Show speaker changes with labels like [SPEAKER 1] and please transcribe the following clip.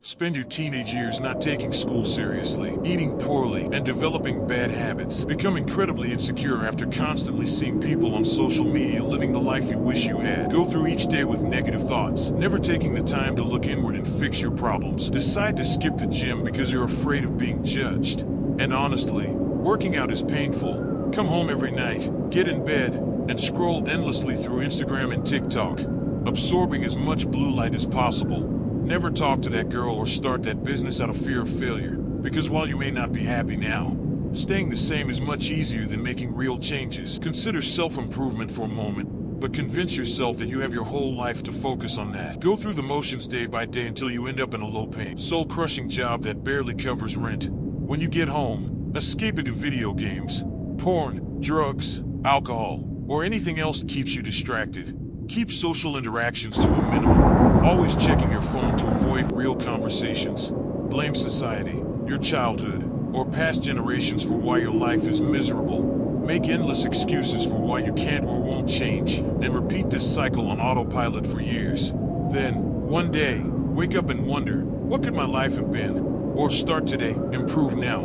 [SPEAKER 1] Spend your teenage years not taking school seriously, eating poorly, and developing bad habits. Become incredibly insecure after constantly seeing people on social media living the life you wish you had. Go through each day with negative thoughts, never taking the time to look inward and fix your problems. Decide to skip the gym because you're afraid of being judged. And honestly, working out is painful. Come home every night, get in bed, and scroll endlessly through Instagram and TikTok, absorbing as much blue light as possible. Never talk to that girl or start that business out of fear of failure, because while you may not be happy now, staying the same is much easier than making real changes. Consider self-improvement for a moment, but convince yourself that you have your whole life to focus on that. Go through the motions day by day until you end up in a low-paying, soul-crushing job that barely covers rent. When you get home, escape into video games, porn, drugs, alcohol, or anything else that keeps you distracted. Keep social interactions to a minimum, always checking your phone to avoid real conversations. Blame society, your childhood, or past generations for why your life is miserable. Make endless excuses for why you can't or won't change, and repeat this cycle on autopilot for years. Then, one day, wake up and wonder, what could my life have been? Or start today, improve now.